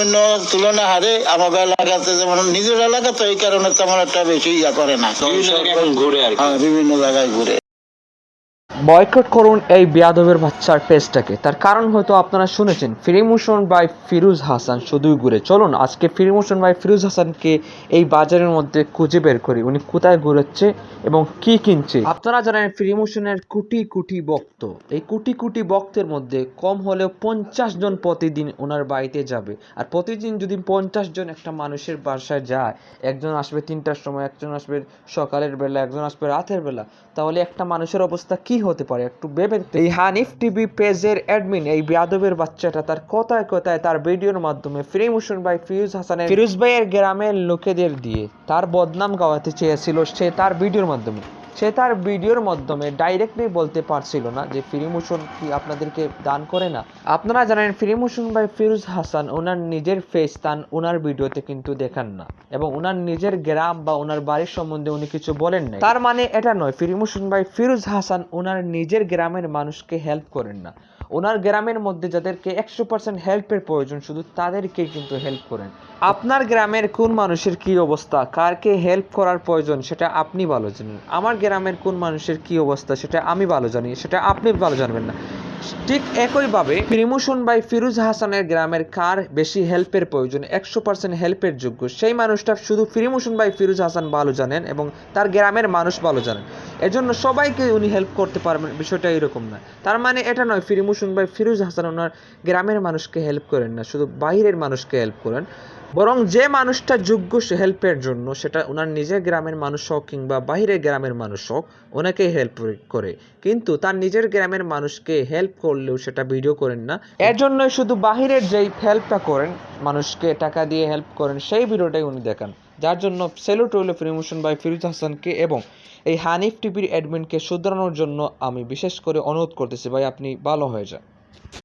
অন্য তুলনা হারে আমাদের এলাকাতে যেমন নিজের এলাকা তো এই কারণে তেমন একটা বেশি করে না, বিভিন্ন জায়গায় ঘুরে। বয়কট করুন এই বেয়াদবের বাচ্চার পেজটাকে। তার কারণ হয়তো আপনারা শুনেছেন, ফিরিমোশন বাই ফিরোজ হাসান শুধুই ঘুরে। চলুন আজকে ফিরিমোশন বাই ফিরোজ হাসানকে এই বাজারের মধ্যে খুঁজে বের করি, উনি কোথায় ঘুরেছে এবং কি কিনছে। আপনারা জানেন ফিরিমোশনের কোটি কোটি ভক্ত, এই কোটি কোটি ভক্তের মধ্যে কম হলেও 50 জন প্রতিদিন ওনার বাড়িতে যাবে। আর প্রতিদিন যদি 50 জন একটা মানুষের বাসায় যায়, একজন আসবে 3টার সময়, একজন আসবে সকালের বেলা, একজন আসবে রাতের বেলা, তাহলে একটা মানুষের অবস্থা কি হতে পারে একটু ভেবে। এই হানিফ টিভি পেজের অ্যাডমিন এই বেয়াদবের বাচ্চাটা তার কথায় কথায় তার ভিডিওর মাধ্যমে ফিরিমোশন বাই ফিরোজ হাসানের ফিরোজ ভাইয়ের গ্রামের লোকেদের দিয়ে তার বদনাম গাওয়াতে চেয়েছিল। সে তার ভিডিওর মাধ্যমে ডাইরেক্টলি বলতে পারছিল না যে ফিরিমোশন কি আপনাদেরকে দান করে না। আপনারা জানেন ফিরিমোশন বাই ফিরোজ হাসান ওনার নিজের ফেস ওনার ভিডিওতে কিন্তু দেখান না, এবং ওনার নিজের গ্রাম বা ওনার বাড়ির সম্বন্ধে উনি কিছু বলেন না। তার মানে এটা নয় ফিরিমোশন বাই ফিরোজ হাসান ওনার নিজের গ্রামের মানুষকে হেল্প করেন না। ওনার গ্রামের মধ্যে যাদেরকে 100% হেল্পের প্রয়োজন শুধু তাদেরকে কিন্তু হেল্প করেন। আপনার গ্রামের কোন মানুষের কি অবস্থা, কারকে হেল্প করার প্রয়োজন সেটা আপনি ভালো জানেন। আমার গ্রামের কোন মানুষের কি অবস্থা সেটা আমি ভালো জানি, সেটা আপনি ভালো জানবেন না। ঠিক একইভাবে ফিরিমোশন বাই ফিরোজ হাসানের গ্রামের কার বেশি হেল্পের প্রয়োজন, 100% হেল্পের যোগ্য, সেই মানুষটা শুধু ফিরিমোশন বাই ফিরোজ হাসান ভালো জানেন এবং তার গ্রামের মানুষ ভালো জানেন। এজন্য সবাইকে উনি হেল্প করতে পারবেন, বিষয়টা এরকম না। তার মানে এটা নয় ফিরিমোশন বাই ফিরোজ হাসান ওনার গ্রামের মানুষকে হেল্প করেন না, শুধু বাইরের মানুষকে হেল্প করেন। বরং যে মানুষটা যোগ্য হেল্পের জন্য, সেটা ওনার নিজের গ্রামের মানুষ হোক কিংবা বাইরের গ্রামের মানুষ হোক, ওনাকে হেল্প করে। কিন্তু তার নিজের গ্রামের মানুষকে হেল্প করলেও সেটা ভিডিও করেন না। এর জন্যই শুধু বাহিরের যেই হেল্পটা করেন, মানুষকে টাকা দিয়ে হেল্প করেন, সেই ভিডিওটাই উনি দেখান। যার জন্য স্যালুট রইল ফিরিমোশন বাই ফিরোজ হাসানকে, এবং এই হানিফ টিভির অ্যাডমিনকে শুধরানোর জন্য আমি বিশেষ করে অনুরোধ করতেছি, ভাই আপনি ভালো হয়ে যান।